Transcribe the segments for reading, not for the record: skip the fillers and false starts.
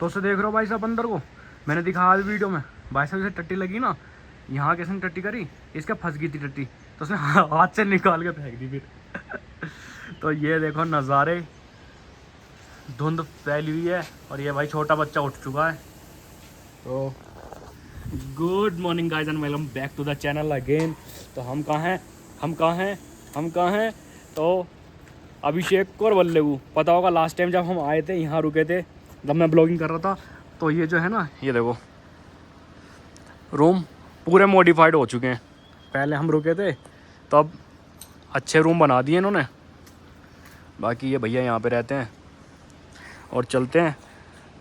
तो उससे देख रहे हो भाई साहब अंदर को, मैंने दिखाया अभी वीडियो में, भाई साहब इसे टट्टी लगी ना, यहाँ कैसे टट्टी करी, इसका फंस गई थी टट्टी, तो उसने हाथ से निकाल के फेंक दी फिर। तो ये देखो नज़ारे, धुंध फैली हुई है और ये भाई छोटा बच्चा उठ चुका है। तो good morning guys and welcome back to the channel again. तो हम कहाँ हैं, तो अभिषेक और बल्लेगू, पता होगा लास्ट टाइम जब हम आए थे यहाँ रुके थे, जब मैं ब्लॉगिंग कर रहा था, तो ये जो है ना, ये देखो रूम पूरे मॉडिफाइड हो चुके हैं। पहले हम रुके थे तो अब अच्छे रूम बना दिए इन्होंने। बाकी ये भैया यहाँ पे रहते हैं और चलते हैं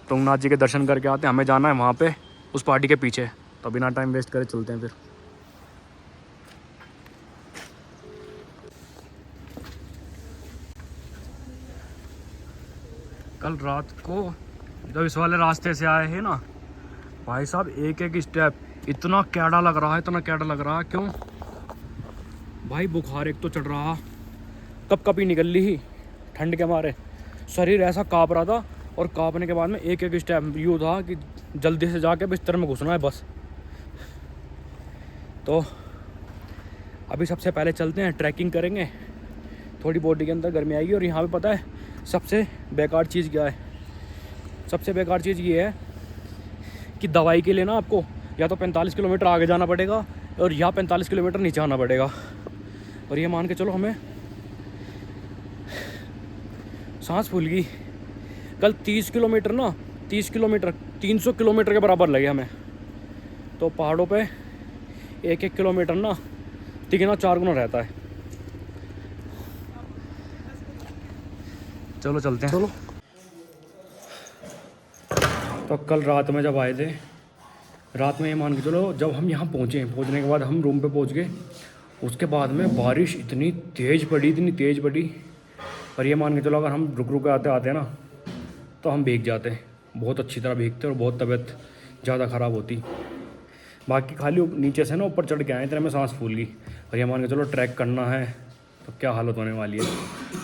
तुंगनाथ जी के दर्शन करके आते हैं। हमें जाना है वहाँ पे उस पार्टी के पीछे, तो बिना टाइम वेस्ट करे चलते हैं फिर। कल रात को जब इस वाले रास्ते से आए हैं ना भाई साहब, एक एक स्टेप इतना कैड़ा लग रहा है, क्यों भाई, बुखार एक तो चढ़ रहा, कप कप ही निकल ली ही ठंड के मारे, शरीर ऐसा काँप रहा था। और काँपने के बाद में एक एक स्टेप यूँ था कि जल्दी से जाके बिस्तर में घुसना है बस। तो अभी सबसे पहले चलते हैं, ट्रैकिंग करेंगे, थोड़ी बॉडी के अंदर गर्मी आएगी। और यहाँ पे पता है सबसे बेकार चीज़ क्या है? सबसे बेकार चीज़ ये है कि दवाई के लिए ना आपको या तो 45 किलोमीटर आगे जाना पड़ेगा और या 45 किलोमीटर नीचे आना पड़ेगा। और ये मान के चलो हमें सांस फूल गई। कल 30 किलोमीटर 300 किलोमीटर के बराबर लगे हमें। तो पहाड़ों पे एक एक किलोमीटर ना 3-4 गुना रहता है। चलो चलते हैं। चलो। तो कल रात में जब आए थे, रात में ये मान के चलो जब हम यहाँ पहुँचने के बाद हम रूम पे पहुँच गए, उसके बाद में बारिश इतनी तेज़ पड़ी। और ये मान के चलो अगर हम रुक आते ना तो हम भीग जाते, बहुत अच्छी तरह भीगते और बहुत तबीयत ज़्यादा ख़राब होती। बाकी खाली नीचे से ना ऊपर चढ़ के आए इतने में सांस फूल गई। और ये मान के चलो ट्रैक करना है तो क्या हालत होने वाली है,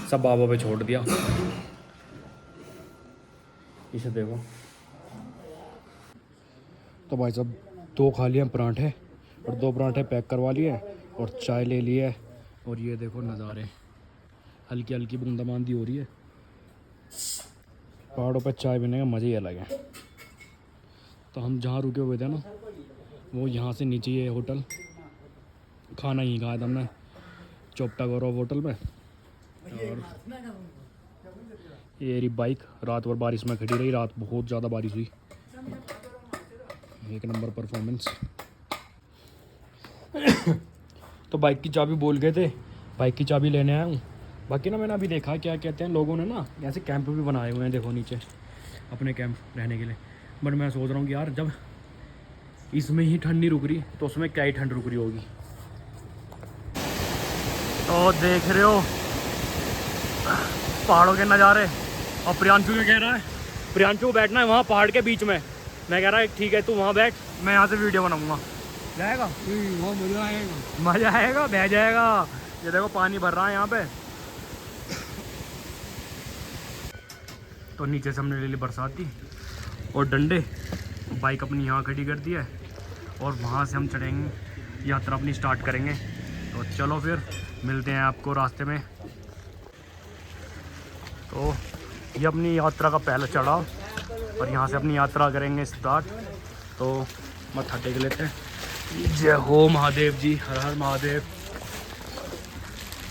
सब बाबा पे छोड़ दिया। इसे देखो। तो भाई साहब 2 खा लिए पराठे और 2 पराठे पैक करवा लिए और चाय ले ली है। और ये देखो नज़ारे, हल्की हल्की बूंदाबांदी हो रही है। पहाड़ों पर चाय पीने का मज़ा ही अलग है। तो हम जहाँ रुके हुए थे ना, वो यहाँ से नीचे ये होटल, खाना ही खाया था हमने चोपटा गौरव होटल में। और ये रही बाइक, रात भर बारिश में खड़ी रही, रात बहुत ज़्यादा बारिश हुई। एक नंबर परफॉर्मेंस। तो बाइक की चाबी बोल गए थे, बाइक की चाबी लेने आया हूँ। बाकी ना मैंने अभी देखा क्या कहते हैं लोगों ने ना ऐसे कैंप भी बनाए हुए हैं, देखो नीचे अपने कैंप रहने के लिए। बट मैं सोच रहा हूँ कि यार जब इसमें ही ठंड नहीं रुक रही तो उसमें क्या ही ठंड रुक रही होगी। तो देख रहे हो पहाड़ों के नज़ारे। और प्रियांशु क्या कह रहा है, प्रियांशु को बैठना है वहाँ पहाड़ के बीच में। मैं कह रहा है ठीक है तू वहाँ बैठ, मैं यहाँ से वीडियो बनाऊँगा। जाएगा? मज़ा आएगा, बह जाएगा। ये देखो पानी भर रहा है यहाँ पे। तो नीचे से हमने ले ली बरसाती और डंडे, बाइक अपनी यहाँ खड़ी कर दी है और वहाँ से हम चढ़ेंगे, यात्रा अपनी स्टार्ट करेंगे। तो चलो फिर मिलते हैं आपको रास्ते में। तो ये अपनी यात्रा का पहला चढ़ाव और यहाँ से अपनी यात्रा करेंगे स्टार्ट। तो मत्था टेक लेते हैं। जय हो महादेव जी, हर हर महादेव।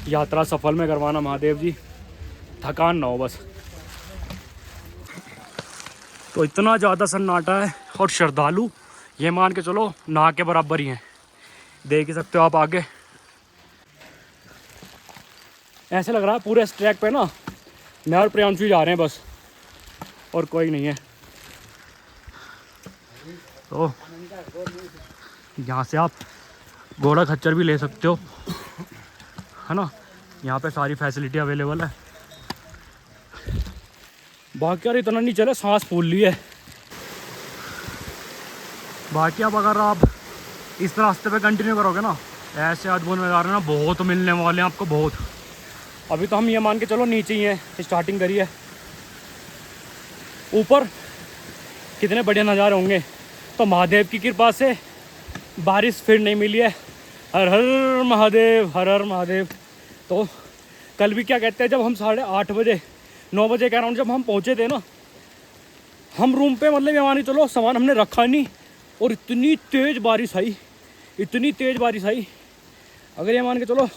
यात्रा सफल में करवाना महादेव जी, थकान ना हो बस। तो इतना ज़्यादा सन्नाटा है और श्रद्धालु ये मान के चलो ना के बराबर ही हैं, देख ही सकते हो आप आगे। ऐसे लग रहा है पूरे इस ट्रैक पे ना मैं और प्रियांशु जा रहे हैं बस, और कोई नहीं है। तो यहाँ से आप घोड़ा खच्चर भी ले सकते हो, है ना, यहाँ पे सारी फैसिलिटी अवेलेबल है। बाकी यार इतना नहीं चले, सांस फूल ली है। बाकी अब अगर आप इस रास्ते पे कंटिन्यू करोगे ना, ऐसे अद्भुत नज़ारे ना बहुत मिलने वाले हैं आपको, बहुत। अभी तो हम ये मान के चलो नीचे ही हैं, स्टार्टिंग करी है। ऊपर कितने बढ़िया नज़ारे होंगे। तो महादेव की कृपा से बारिश फिर नहीं मिली है। हर हर महादेव, हर हर महादेव। तो कल भी क्या कहते हैं, जब हम 8:30 बजे 9 बजे के अराउंड जब हम पहुँचे थे ना, हम रूम पे मतलब ये मान के चलो सामान हमने रखा नहीं, और इतनी तेज़ बारिश आई, इतनी तेज़ बारिश आई। अगर ये मान के चलो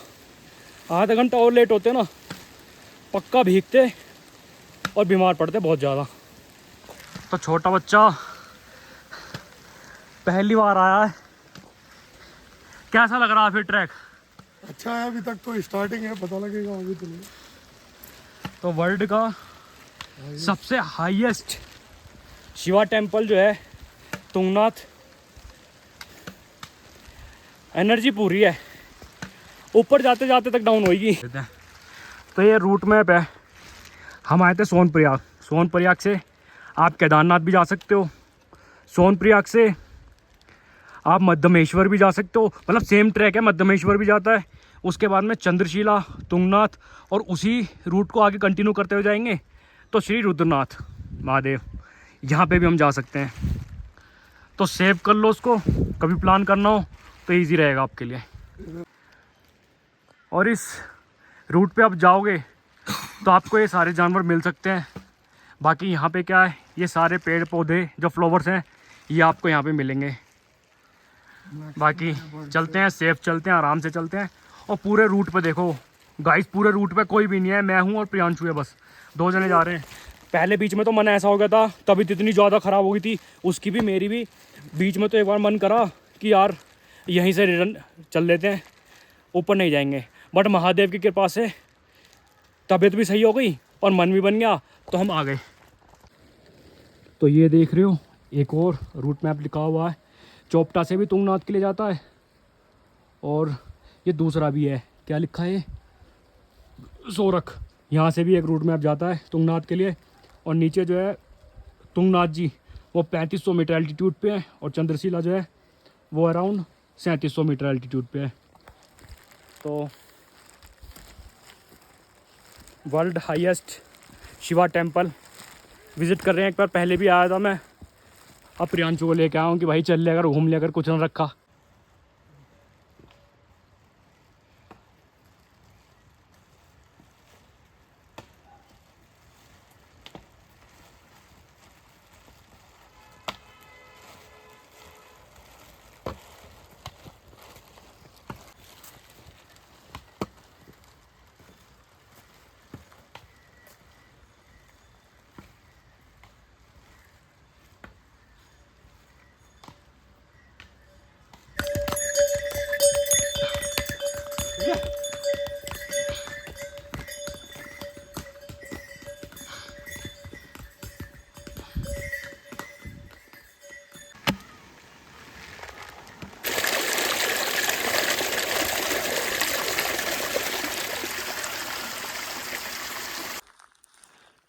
आधा घंटा और लेट होते ना, पक्का भीगते और बीमार पड़ते बहुत ज़्यादा। तो छोटा बच्चा पहली बार आया है, कैसा लग रहा है फिर ट्रैक? अच्छा है, अभी तक तो स्टार्टिंग है, पता लगेगा अभी तो नहीं। तो वर्ल्ड का सबसे हाईएस्ट शिवा टेम्पल जो है तुंगनाथ, एनर्जी पूरी है, ऊपर जाते जाते तक डाउन होगी। तो ये रूट मैप है। हम आए थे सोनप्रयाग, सोनप्रयाग से आप केदारनाथ भी जा सकते हो, सोनप्रयाग से आप मध्यमेश्वर भी जा सकते हो, मतलब सेम ट्रैक है, मध्यमेश्वर भी जाता है। उसके बाद में चंद्रशिला, तुंगनाथ, और उसी रूट को आगे कंटिन्यू करते हुए जाएंगे तो श्री रुद्रनाथ महादेव, यहाँ पे भी हम जा सकते हैं। तो सेव कर लो उसको, कभी प्लान करना हो तो ईजी रहेगा आपके लिए। और इस रूट पे आप जाओगे तो आपको ये सारे जानवर मिल सकते हैं। बाकी यहाँ पे क्या है, ये सारे पेड़ पौधे जो फ्लावर्स हैं ये आपको यहाँ पे मिलेंगे। बाकी चलते हैं, सेफ चलते हैं, आराम से चलते हैं। और पूरे रूट पे देखो गाइस, पूरे रूट पे कोई भी नहीं है, मैं हूँ और प्रियांशु है, बस 2 जने जा रहे हैं। पहले बीच में तो मन ऐसा हो गया था, तबीयत इतनी ज़्यादा ख़राब हो गई थी, उसकी भी मेरी भी। बीच में तो एक बार मन करा कि यार यहीं से रिटर्न चल लेते हैं, ऊपर नहीं जाएंगे। बट महादेव की कृपा से तबीयत भी सही हो गई और मन भी बन गया, तो हम आ गए। तो ये देख रहे हो एक और रूट मैप लिखा हुआ है, चोपटा से भी तुंगनाथ के लिए जाता है, और ये दूसरा भी है, क्या लिखा है, सोरख, यहाँ से भी एक रूट मैप जाता है तुंगनाथ के लिए। और नीचे जो है तुंगनाथ जी वो 3500 मीटर एल्टीट्यूड पे है, और चंद्रशिला जो है वो अराउंड 3700 मीटर एल्टीट्यूड पे है। तो world highest Shiva temple visit कर रहे हैं। एक बार पहले भी आया था मैं, अब प्रियांशु को लेके आया हूँ कि भाई चल ले, अगर घूम ले, अगर कुछ ना रखा।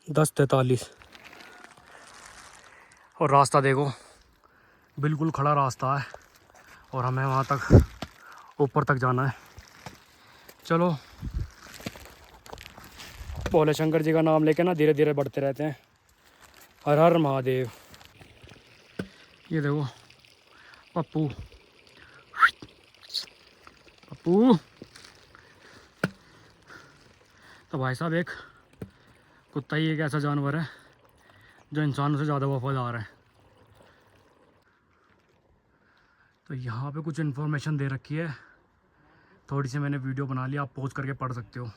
दस 43 और रास्ता देखो, बिल्कुल खड़ा रास्ता है, और हमें वहाँ तक ऊपर तक जाना है। चलो, भोले शंकर जी का नाम लेके ना धीरे धीरे बढ़ते रहते हैं। हर हर महादेव। ये देखो पप्पू, पप्पू। तो भाई साहब, एक कुत्ता ही एक ऐसा जानवर है जो इंसानों से ज़्यादा वफादार है। तो यहाँ पे कुछ इन्फॉर्मेशन दे रखी है, थोड़ी सी मैंने वीडियो बना लिया, आप पॉज करके पढ़ सकते हो।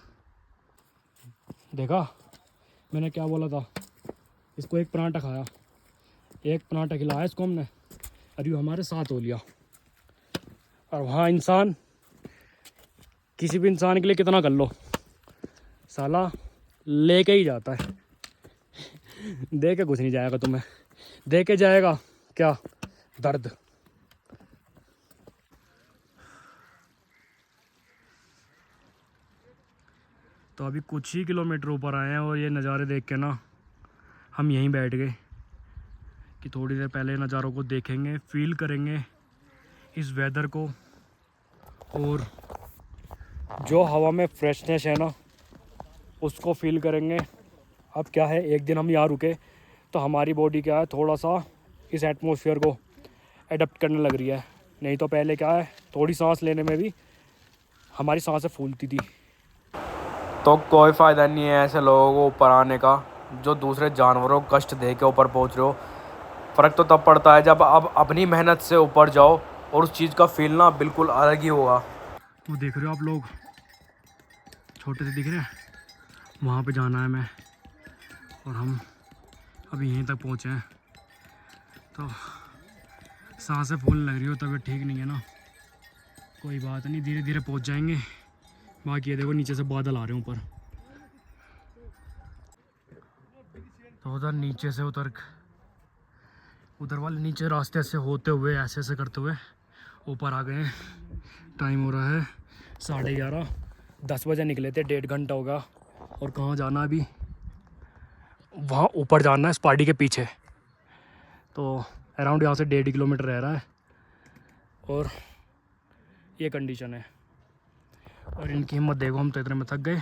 देखा मैंने क्या बोला था, इसको एक पराठा खाया, एक पराठा खिलाया इसको हमने, और यूँ हमारे साथ हो लिया। और वहाँ इंसान, किसी भी इंसान के लिए कितना कर लो, साला लेके ही जाता है। दे के कुछ नहीं जाएगा तुम्हें, दे के जाएगा क्या, दर्द। तो अभी कुछ ही किलोमीटर ऊपर आए हैं, और ये नज़ारे देख के ना हम यहीं बैठ गए कि थोड़ी देर पहले नज़ारों को देखेंगे, फील करेंगे इस वेदर को, और जो हवा में फ्रेशनेस है ना उसको फील करेंगे। अब क्या है, एक दिन हम यहाँ रुके तो हमारी बॉडी क्या है, थोड़ा सा इस एटमॉस्फेयर को एडप्ट करने लग रही है। नहीं तो पहले क्या है, थोड़ी सांस लेने में भी हमारी सांसें फूलती थी। तो कोई फ़ायदा नहीं है ऐसे लोगों को ऊपर आने का जो दूसरे जानवरों को कष्ट दे के ऊपर पहुंच रहे हो। फ़र्क तो तब पड़ता है जब आप अपनी मेहनत से ऊपर जाओ, और उस चीज़ का फील ना बिल्कुल अलग ही होगा। तो देख रहे हो आप लोग, छोटे से दिख रहे हैं, वहाँ पे जाना है मैं, और हम अभी यहीं तक पहुँचे हैं। तो सांसें फूलने लग रही हो, तबीयत ठीक नहीं है ना, कोई बात नहीं, धीरे धीरे पहुँच जाएंगे। बाकी ये देखो नीचे से बादल आ रहे हैं ऊपर। तो उधर नीचे से उधर वाले नीचे रास्ते से होते हुए ऐसे करते हुए ऊपर आ गए हैं। टाइम हो रहा है 11:30, 10 बजे निकले थे, 1.5 घंटा होगा। और कहाँ जाना अभी, वहाँ ऊपर जाना है, इस पहाड़ी के पीछे। तो अराउंड यहाँ से 1.5 किलोमीटर रह रहा है, और ये कंडीशन है। और इनकी हिम्मत देखो, हम तो इतने में थक गए,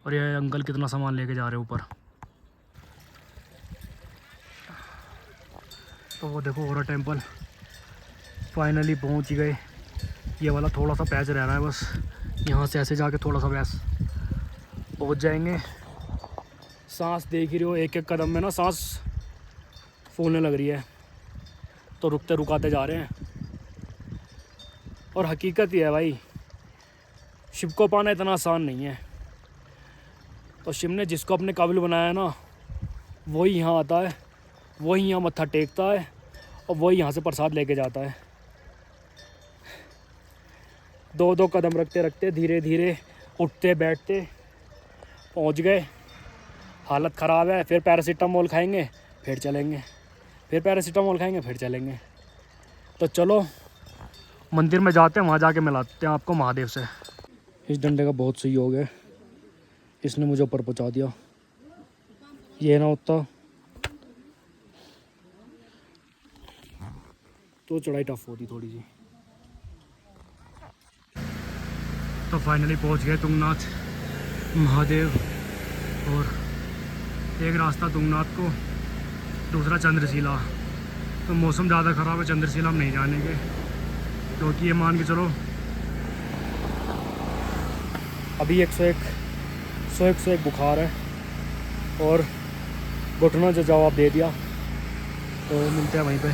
और ये अंकल कितना सामान लेके जा रहे हैं ऊपर। तो वो देखो औरा टेम्पल फाइनली पहुंच ही गए। ये वाला थोड़ा सा पैच रह रहा है बस, यहाँ से ऐसे जाके थोड़ा सा पैच पहुंच जाएंगे। सांस देख ही रहे हो, एक एक कदम में ना सांस फूलने लग रही है, तो रुकते रुकाते जा रहे हैं। और हकीकत ही है भाई, शिव को पाना इतना आसान नहीं है। तो शिव ने जिसको अपने काबिल बनाया ना, वही यहाँ आता है, वही यहाँ मत्था टेकता है, और वही यहाँ से प्रसाद लेके जाता है। 2-2 कदम रखते रखते धीरे धीरे उठते बैठते पहुँच गए। हालत ख़राब है, फिर पैरासीटामोल खाएंगे फिर चलेंगे, फिर पैरासीटामोल खाएंगे फिर चलेंगे। तो चलो मंदिर में जाते हैं, वहाँ जाके मिलाते हैं आपको महादेव से। इस डंडे का बहुत सहयोग है, इसने मुझे ऊपर पहुँचा दिया। ये ना होता तो चढ़ाई टफ होती थोड़ी सी। तो फाइनली पहुंच गए तुंगनाथ महादेव, और एक रास्ता तुंगनाथ को, दूसरा चंद्रशिला। तो मौसम ज़्यादा ख़राब है, चंद्रशिला हम नहीं जानेंगे, क्योंकि ये मान के चलो अभी 101 बुखार है, और घुटनों से जवाब दे दिया। तो मिलते हैं वहीं पे।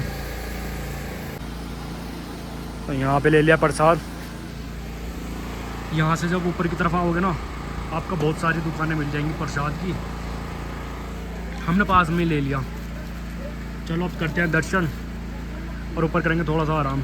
तो यहाँ पे ले लिया प्रसाद। यहाँ से जब ऊपर की तरफ आओगे ना, आपको बहुत सारी दुकानें मिल जाएंगी प्रसाद की। हमने पास में ही ले लिया। चलो अब करते हैं दर्शन, और ऊपर करेंगे थोड़ा सा आराम।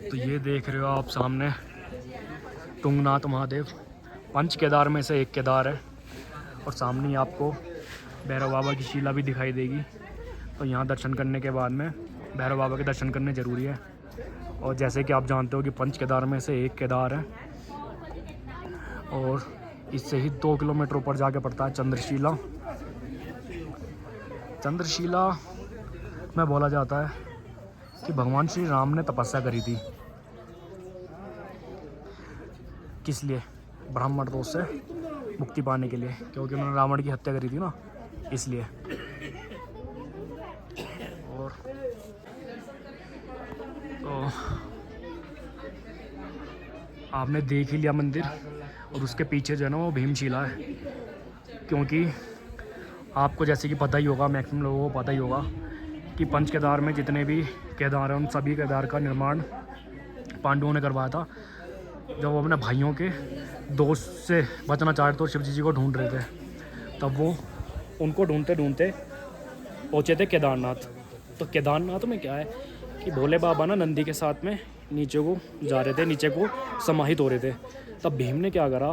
तो ये देख रहे हो आप सामने तुंगनाथ महादेव, 5 केदार में से एक केदार है। और सामने ही आपको भैरव बाबा की शिला भी दिखाई देगी। तो यहाँ दर्शन करने के बाद में भैरव बाबा के दर्शन करने ज़रूरी है। और जैसे कि आप जानते हो कि 5 केदार में से एक केदार है, और इससे ही 2 किलोमीटर ऊपर जाके पड़ता है चंद्रशिला। चंद्रशिला में बोला जाता है कि भगवान श्री राम ने तपस्या करी थी। किस लिए? ब्राह्मण दोष से मुक्ति पाने के लिए, क्योंकि उन्होंने रावण की हत्या करी थी ना, इसलिए। और तो आपने देख ही लिया मंदिर, और उसके पीछे जो है ना वो भीमशिला है। क्योंकि आपको जैसे कि पता ही होगा, मैक्सिमम लोगों को पता ही होगा कि 5 केदार में जितने भी केदार हैं, उन सभी केदार का निर्माण पांडवों ने करवाया था। जब वो अपने भाइयों के दोष से बचना चाहते तो शिव जी को ढूंढ रहे थे, तब वो उनको ढूंढते ढूंढते पहुँचे थे केदारनाथ। तो केदारनाथ में क्या है कि भोले बाबा ना नंदी के साथ में नीचे को जा रहे थे, नीचे को समाहित हो रहे थे। तब भीम ने क्या करा,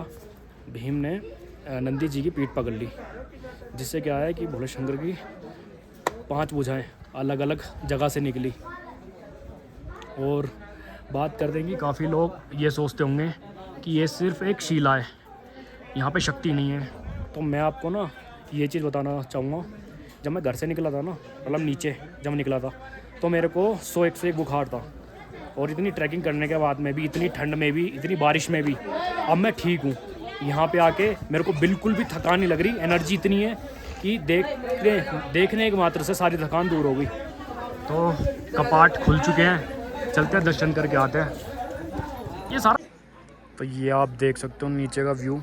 भीम ने नंदी जी की पीठ पकड़ ली, जिससे क्या है कि भोले शंकर की 5 भुजाएं अलग अलग जगह से निकली। और बात कर देंगे, काफ़ी लोग ये सोचते होंगे कि ये सिर्फ एक शिला है, यहाँ पे शक्ति नहीं है। तो मैं आपको ना ये चीज़ बताना चाहूँगा, जब मैं घर से निकला था ना, मतलब नीचे जब निकला था, तो मेरे को 101 बुखार था। और इतनी ट्रैकिंग करने के बाद में भी, इतनी ठंड में भी, इतनी बारिश में भी, अब मैं ठीक हूँ। यहाँ पे आके मेरे को बिल्कुल भी थकान नहीं लग रही, एनर्जी इतनी है कि देखने के मात्र से सारी थकान दूर हो गई। तो कपाट खुल चुके हैं, चलते हैं दर्शन करके आते हैं। ये सारा तो ये आप देख सकते हो नीचे का व्यू।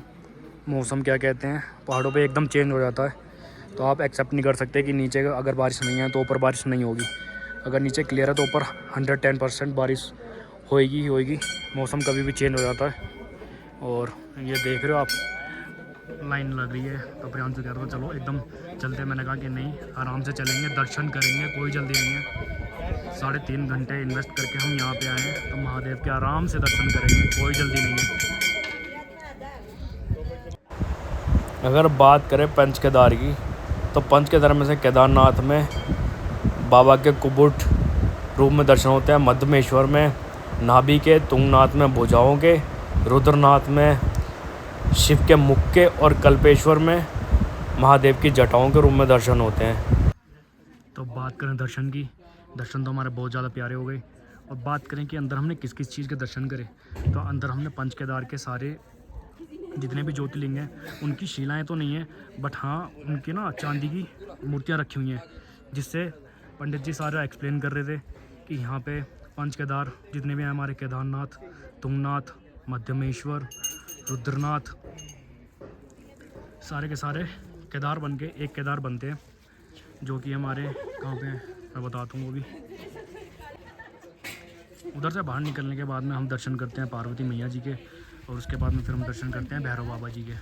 मौसम क्या कहते हैं, पहाड़ों पे एकदम चेंज हो जाता है। तो आप एक्सेप्ट नहीं कर सकते कि नीचे अगर बारिश नहीं है तो ऊपर बारिश नहीं होगी। अगर नीचे क्लियर है तो ऊपर 110% बारिश होएगी ही होएगी। मौसम कभी भी चेंज हो जाता है। और ये देख रहे हो आप, लाइन लग रही है। तो प्रियांशु कह रहा था चलो एकदम चलते। मैंने कहा कि नहीं, आराम से चलेंगे, दर्शन करेंगे, कोई जल्दी नहीं है। 3.5 घंटे इन्वेस्ट करके हम यहाँ पे आए हैं, तो महादेव के आराम से दर्शन करेंगे, कोई जल्दी नहीं है। अगर बात करें पंच केदार की, तो पंच केदार में से केदारनाथ में बाबा के कुबुट रूप में दर्शन होते हैं, मध्यमेश्वर में नाभि के, तुंगनाथ में भुजाओं के, रुद्रनाथ में शिव के मुख के, और कल्पेश्वर में महादेव की जटाओं के रूप में दर्शन होते हैं। तो बात करें दर्शन की, दर्शन तो हमारे बहुत ज़्यादा प्यारे हो गए। और बात करें कि अंदर हमने किस किस चीज़ के दर्शन करे, तो अंदर हमने पंच केदार के सारे जितने भी ज्योतिर्लिंग हैं उनकी शिलाएं तो नहीं है, बट हाँ उनकी ना चांदी की मूर्तियाँ रखी हुई हैं, जिससे पंडित जी सारा एक्सप्लेन कर रहे थे कि यहाँ पे पंच केदार जितने भी हैं हमारे, केदारनाथ, तुंगनाथ, मध्यमेश्वर, रुद्रनाथ, सारे के सारे केदार बन के एक केदार बनते हैं, जो कि हमारे कहाँ पे हैं मैं बताता हूँ। वो भी उधर से बाहर निकलने के बाद में हम दर्शन करते हैं पार्वती मैया जी के, और उसके बाद में फिर हम दर्शन करते हैं भैरव बाबा जी के।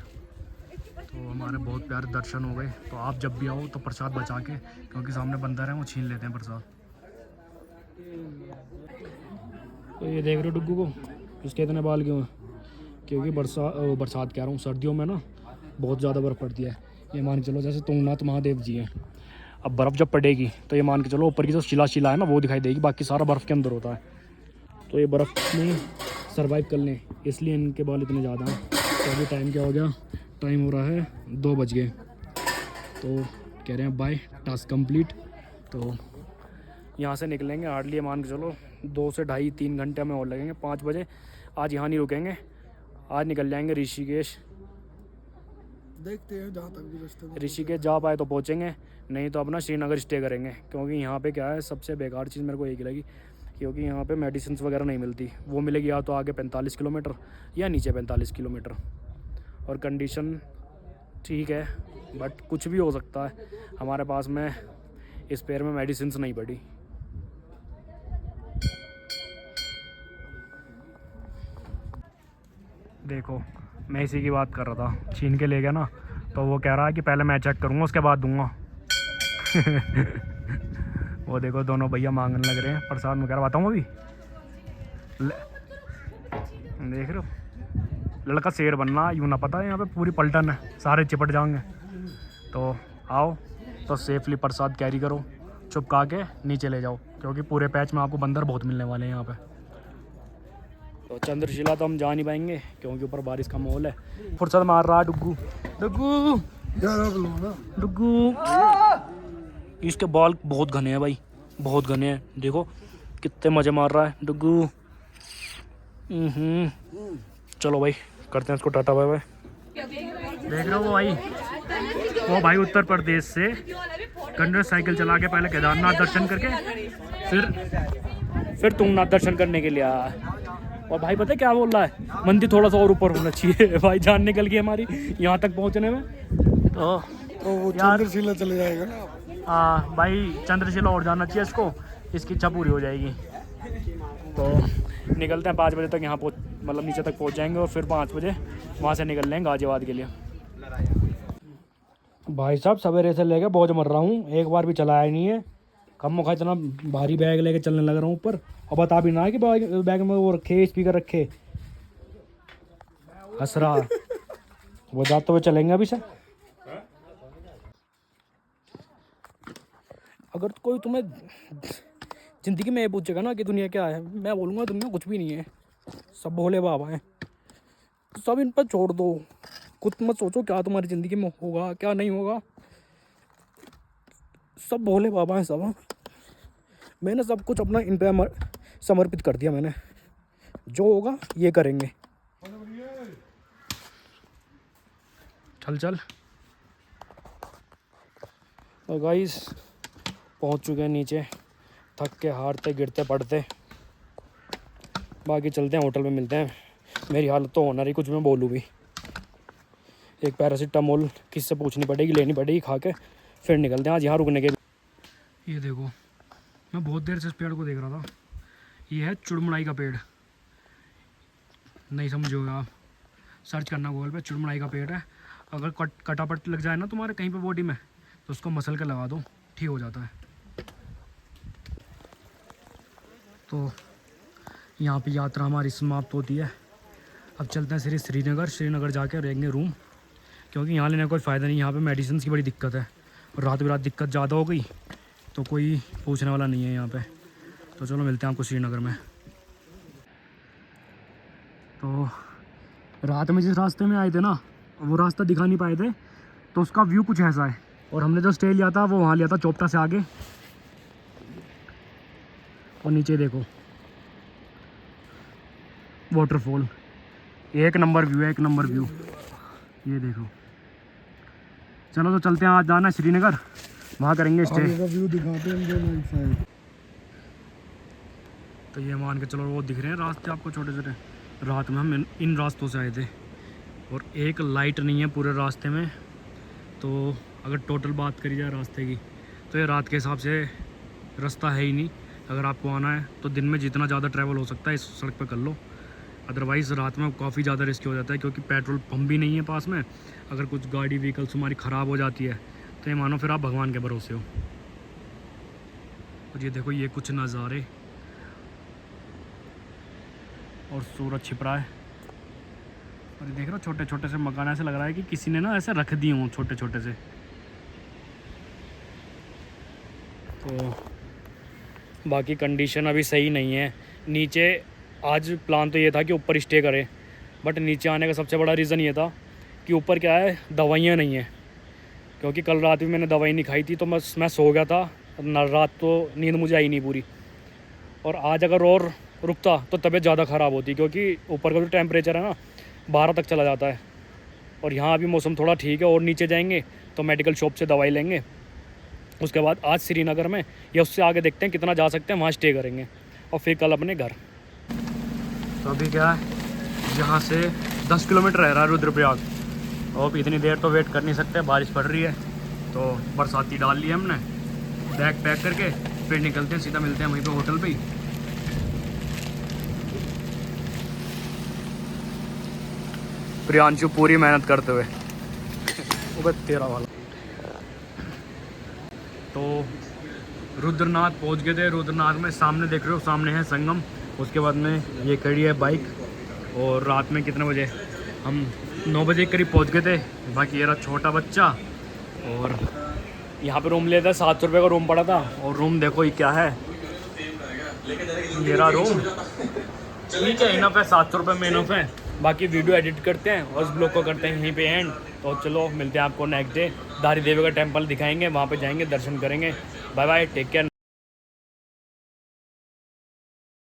तो हमारे बहुत प्यारे दर्शन हो गए। तो आप जब भी आओ तो प्रसाद बचा के, क्योंकि सामने बंदर हैं वो छीन लेते हैं प्रसाद। तो ये देख रहे हो डुग्गू को, इसके इतने बाल क्यों हैं? क्योंकि बरसात कह रहा हूँ, सर्दियों में ना बहुत ज़्यादा बर्फ़ पड़ती है। ये मान के चलो जैसे तुंगनाथ महादेव जी हैं, अब बर्फ़ जब पड़ेगी तो ये मान के चलो ऊपर की जो शिला है ना वो दिखाई देगी, बाकी सारा बर्फ़ के अंदर होता है। तो ये बर्फ़ में सर्वाइव कर लें, इसलिए इनके बाल इतने ज़्यादा हैं। तो अभी टाइम क्या हो गया, टाइम हो रहा है 2 बज गए। तो कह रहे हैं बाय, टास्क कंप्लीट। तो यहाँ से निकलेंगे हार्डली मान के चलो 2 से 2.5-3 घंटे हमें और लगेंगे। 5 बजे आज यहाँ नहीं रुकेंगे, आज निकल जाएंगे ऋषिकेश। देखते हैं जहाँ तक भी रास्ते में ऋषिकेश जा पाए तो पहुँचेंगे, नहीं तो अपना श्रीनगर स्टे करेंगे। क्योंकि यहाँ पे क्या है, सबसे बेकार चीज़ मेरे को यही लगी, क्योंकि यहाँ पे मेडिसिन वगैरह नहीं मिलती। वो मिलेगी या तो आगे 45 किलोमीटर या नीचे 45 किलोमीटर। और कंडीशन ठीक है, बट कुछ भी हो सकता है। हमारे पास में स्पेयर में मेडिसिन नहीं पड़ी। देखो मैं इसी की बात कर रहा था, छीन के ले गया ना, तो वो कह रहा है कि पहले मैं चेक करूँगा उसके बाद दूंगा। वो देखो दोनों भैया मांगने लग रहे हैं प्रसाद वगैरह। बताऊँ अभी देख रहे हो, लड़का शेर बनना यूँ ना, पता है यहाँ पे पूरी पलटन है, सारे चिपट जाएंगे। तो आओ तो सेफली प्रसाद कैरी करो, चुपका के नीचे ले जाओ, क्योंकि पूरे पैच में आपको बंदर बहुत मिलने वाले हैं यहाँ पे। तो चंद्रशिला तो हम जा नहीं पाएंगे क्योंकि ऊपर बारिश का माहौल है। फुर्सत मार रहा है डुग्गू, डुग्गू यार आप लो ना, डुग्गू। इसके बाल बहुत घने हैं भाई, बहुत घने हैं। देखो कितने मज़े मार रहा है डुग्गू। चलो भाई करते हैं इसको टाटा बाय बाय। देख रहे हो वो भाई उत्तर प्रदेश से कंडर साइकिल चला के पहले केदारनाथ दर्शन करके फिर तुंगनाथ दर्शन करने के लिए आया। और भाई पता है क्या बोल रहा है, मंदिर थोड़ा सा और ऊपर होना चाहिए। भाई जान निकल गई हमारी यहाँ तक पहुँचने में। तो वो चंद्रशिला चले जाएगा ना। हाँ भाई चंद्रशिला और जाना चाहिए इसको, इसकी इच्छा पूरी हो जाएगी। तो निकलते हैं 5 बजे तक यहाँ मतलब नीचे तक पहुँच जाएंगे, और फिर 5 बजे वहाँ से निकल लेंगे गाजियाबाद के लिए। भाई साहब सवेरे से लेके बोझ मर रहा हूँ, एक बार भी चलाया ही नहीं है। कम मुखा इतना भारी बैग लेके चलने लग रहा हूँ ऊपर, और बता भी ना कि बैग में वो रखे स्पीकर रखे। हंस रहा वो, जाते हुए चलेंगे अभी से। अगर कोई तुम्हें ज़िंदगी में ये पूछेगा ना कि दुनिया क्या है, मैं बोलूँगा दुनिया कुछ भी नहीं है, सब भोले बाबा हैं। तो सब इन पर छोड़ दो, खुद मत सोचो क्या तुम्हारी ज़िंदगी में होगा क्या नहीं होगा। सब भोले बाबा हैं सब। मैंने सब कुछ अपना इन पे समर्पित कर दिया मैंने, जो होगा ये करेंगे। चल चल। तो गाइस पहुंच चुके हैं नीचे, थक के हारते गिरते पड़ते। बाकी चलते हैं होटल में मिलते हैं। मेरी हालत तो होना रही, कुछ मैं बोलूँ भी। एक पैरासीटामोल किससे पूछनी पड़ेगी, लेनी पड़ेगी, खा के फिर निकलते हैं आज यहाँ रुकने के। ये देखो, मैं बहुत देर से इस पेड़ को देख रहा था। ये है चुड़मुड़ाई का पेड़, नहीं समझोगे आप, सर्च करना गूगल पे, चुड़मुड़ाई का पेड़ है। अगर कटापट लग जाए ना तुम्हारे कहीं पे बॉडी में, तो उसको मसल के लगा दो, ठीक हो जाता है। तो यहाँ पे यात्रा हमारी समाप्त होती है। अब चलते हैं श्रीनगर। श्रीनगर जाके रहेंगे रूम, क्योंकि यहाँ लेने का कोई फ़ायदा नहीं। यहाँ पे मेडिसिन की बड़ी दिक्कत है, और रात बिरात दिक्कत ज़्यादा हो गई तो कोई पूछने वाला नहीं है यहाँ पे। तो चलो मिलते हैं आपको श्रीनगर में। तो रात में जिस रास्ते में आए थे ना, वो रास्ता दिखा नहीं पाए थे, तो उसका व्यू कुछ ऐसा है। और हमने जो स्टे लिया था वो वहाँ लिया था चोपटा से आगे। और नीचे देखो वाटरफॉल, एक नंबर व्यू है, एक नंबर व्यू। ये देखो, चलो तो चलते हैं। आज जाना है श्रीनगर, वहाँ करेंगे स्टे। व्यू दिखाते हैं जो नाइट साइड। तो ये मान के चलो, वो दिख रहे हैं रास्ते आपको छोटे छोटे। रात में हम इन रास्तों से आए थे, और एक लाइट नहीं है पूरे रास्ते में। तो अगर टोटल बात करी जाए रास्ते की, तो ये रात के हिसाब से रास्ता है ही नहीं। अगर आपको आना है तो दिन में जितना ज़्यादा ट्रैवल हो सकता है इस सड़क पर कर लो, अदरवाइज़ रात में काफ़ी ज़्यादा रिस्क हो जाता है, क्योंकि पेट्रोल पंप भी नहीं है पास में। अगर कुछ गाड़ी व्हीकल्स हमारी ख़राब हो जाती है तो ये मानो फिर आप भगवान के भरोसे हो। और ये देखो, ये कुछ नज़ारे, और सूरज छिप रहा है। और ये देख रहे हो छोटे छोटे से मकान, ऐसे लग रहा है कि किसी ने ना ऐसे रख दिए हों छोटे छोटे से। तो बाकी कंडीशन अभी सही नहीं है नीचे। आज प्लान तो ये था कि ऊपर स्टे करें, बट नीचे आने का सबसे बड़ा रीज़न ये था कि ऊपर क्या है, दवाइयाँ नहीं है। क्योंकि कल रात भी मैंने दवाई नहीं खाई थी, तो मैं सो गया था न, रात तो नींद मुझे आई नहीं पूरी। और आज अगर और रुकता तो तबीयत ज़्यादा ख़राब होती, क्योंकि ऊपर का जो टेम्परेचर है ना 12 तक चला जाता है। और यहाँ अभी मौसम थोड़ा ठीक है, और नीचे जाएंगे तो मेडिकल शॉप से दवाई लेंगे। उसके बाद आज श्रीनगर में या उससे आगे देखते हैं कितना जा सकते हैं, वहाँ स्टे करेंगे, और फिर कल अपने घर। तो अभी क्या है, यहाँ से 10 किलोमीटर रह रहा है रुद्रप्रयाग। और इतनी देर तो वेट कर नहीं सकते, बारिश पड़ रही है। तो बरसाती डाल ली हमने, बैग पैक करके फिर निकलते हैं, सीधा मिलते हैं वहीं पे होटल पे ही। प्रियांशु पूरी मेहनत करते हुए वो तेरा वाला। तो रुद्रनाथ पहुंच गए थे। रुद्रनाथ में सामने देख रहे हो, सामने है संगम। उसके बाद में ये खड़ी है बाइक। और रात में कितने बजे, हम 9 बजे करीब पहुंच गए थे। बाकी ये रहा छोटा बच्चा। और यहाँ पे रूम लिया था, 700 रुपये का रूम पड़ा था। और रूम देखो ये क्या है, ये रहा रूम। ठीक है, इनफ है, 700 रुपये में इनफ है। बाकी वीडियो एडिट करते हैं और उस ब्लॉग को करते हैं यहीं पे एंड। तो चलो मिलते हैं आपको नेक्स्ट डे। दारी देवी का टेम्पल दिखाएंगे, वहाँ पे जाएंगे, दर्शन करेंगे। Bye bye, take care.